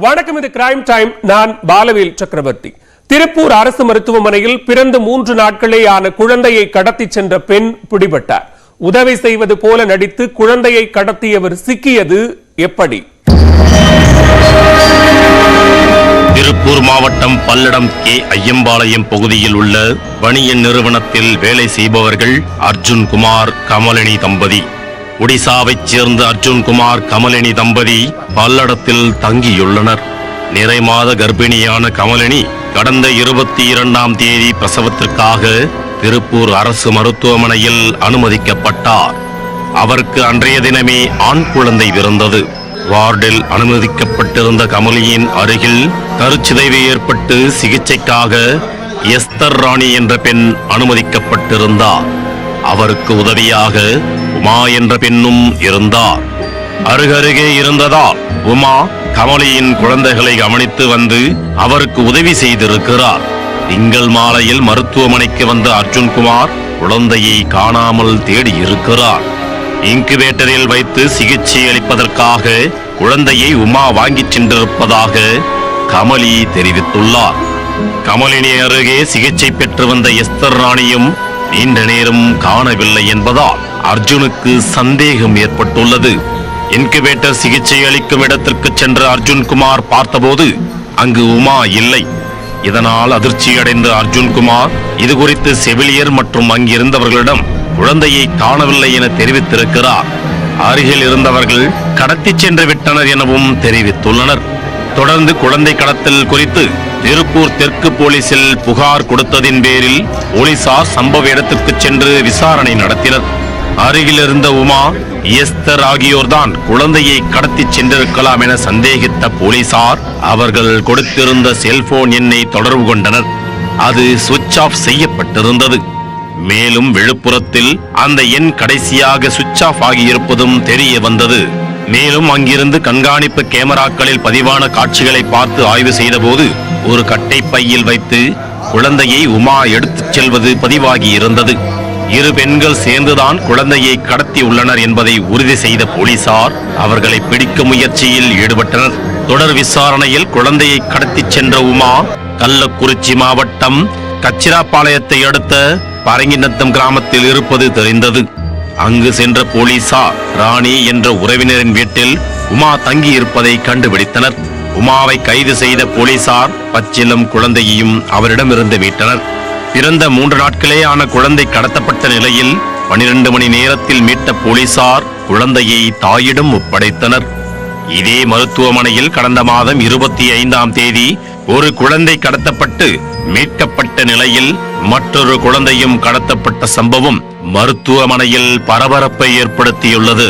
வணக்கம், இது crime time. நான் பாலவேல் சக்கரவர்த்தி. திருப்பூர் அரசு மருத்துவமனையில் பிறந்து 3 நாட்களே ஆன குழந்தையை கடத்தி சென்ற பெண் பிடிபட்டார். உதவி செய்வது போல நடித்து குழந்தையை கடத்தியவர் சிக்கியது எப்படி? திருப்பூர் மாவட்டம் பல்லடம் கே ஐயம்பாளையம் பகுதியில் உள்ள பனியன் நிறுவனத்தில் வேலை செய்பவர்கள் அர்ஜுன் குமார், கமலினி தம்பதி. ஒடிசாவைச் சேர்ந்த அர்ஜுன் குமார், கமலினி தம்பதி பல்லடத்தில் தங்கியுள்ளனர். நிறை மாத கர்ப்பிணியான கமலினி கடந்த 22ஆம் தேதி பிரசவத்திற்காக திருப்பூர் அரசு மருத்துவமனையில் அனுமதிக்கப்பட்டார். அவருக்கு அன்றைய தினமே ஆண் குழந்தை பிறந்தது. வார்டில் அனுமதிக்கப்பட்டிருந்த கமலியின் அருகில் கருச்சிதைவு ஏற்பட்டு சிகிச்சைக்காக எஸ்தர் ராணி என்ற பெண் அனுமதிக்கப்பட்டிருந்தார். அவருக்கு உதவியாக உமா என்ற பெண்ணும் இருந்தார். அருகருகே இருந்ததால் உமா கமலியின் குழந்தைகளை கவனித்து வந்து அவருக்கு உதவி செய்திருக்கிறார். திங்கள் மாலையில் மருத்துவமனைக்கு வந்த அர்ஜுன் குமார் குழந்தையை காணாமல் தேடி இருக்கிறார். இன்குபேட்டரில் வைத்து சிகிச்சை அளிப்பதற்காக குழந்தையை உமா வாங்கிச் சென்றிருப்பதாக கமலி தெரிவித்துள்ளார். கமலினி அருகே சிகிச்சை பெற்று வந்த எஸ்தர் ராணியும் நீண்ட நேரம் காணவில்லை என்பதால் அர்ஜுனுக்கு சந்தேகம் ஏற்பட்டுள்ளது. இன்குபேட்டர் சிகிச்சை அளிக்கும் இடத்திற்கு சென்ற அர்ஜுன் குமார் பார்த்தபோது அங்கு உமா இல்லை. இதனால் அதிர்ச்சியடைந்த அர்ஜுன் குமார் இது குறித்து செவிலியர் மற்றும் அங்கிருந்தவர்களிடம் குழந்தையை காணவில்லை என தெரிவித்திருக்கிறார். அருகில் இருந்தவர்கள் கடத்தி சென்று விட்டனர் எனவும் தெரிவித்துள்ளனர். தொடர்ந்து குழந்தை கடத்தல் குறித்து திருப்பூர் தெற்கு போலீசில் புகார் கொடுத்ததின் பேரில் போலீசார் சம்பவ இடத்துக்கு சென்று விசாரணை நடத்தினர். அருகில் இருந்த உமா, எஸ்தர் ஆகியோர்தான் குழந்தையை கடத்தி சென்றிருக்கலாம் என சந்தேகித்த போலீசார் அவர்கள் கொடுத்திருந்த செல்போன் எண்ணை தொடர்பு கொண்டனர். அது சுவிட்ச் ஆஃப் செய்யப்பட்டிருந்தது. மேலும் விழுப்புரத்தில் அந்த எண் கடைசியாக சுவிட்ச் ஆஃப் ஆகியிருப்பதும் தெரிய வந்தது. மேலும் அங்கிருந்து கண்காணிப்பு கேமராக்களில் பதிவான காட்சிகளை பார்த்து ஆய்வு செய்தபோது ஒரு கட்டை பையில் வைத்து குழந்தையை உமா எடுத்துச் செல்வது பதிவாகி இருந்தது. இரு பெண்கள் சேர்ந்துதான் குழந்தையை கடத்தி உள்ளனர் என்பதை உறுதி செய்த போலீசார் அவர்களை பிடிக்கும் முயற்சியில் ஈடுபட்டனர். தொடர் விசாரணையில் குழந்தையை கடத்தி சென்ற உமா கள்ளக்குறிச்சி மாவட்டம் கச்சிராப்பாளையத்தை அடுத்த பரங்கிநத்தம் கிராமத்தில் இருப்பது தெரிந்தது. அங்கு சென்ற போலீசார் ராணி என்ற உறவினரின் வீட்டில் உமா தங்கி இருப்பதை கண்டுபிடித்தனர். உமாவை கைது செய்த போலீசார் பச்சிலம் குழந்தையையும் அவரிடமிருந்து மீட்டனர். பிறந்த 3 நாட்களே ஆன குழந்தை கடத்தப்பட்ட நிலையில் 12 மணி நேரத்தில் மீட்ட போலீசார் குழந்தையை தாயிடம் ஒப்படைத்தனர். இதே மருத்துவமனையில் கடந்த மாதம் 25ஆம் தேதி ஒரு குழந்தை கடத்தப்பட்டு மீட்கப்பட்ட நிலையில் மற்றொரு குழந்தையும் கடத்தப்பட்ட சம்பவம் மருத்துவமனையில் பரபரப்பை ஏற்படுத்தியுள்ளது.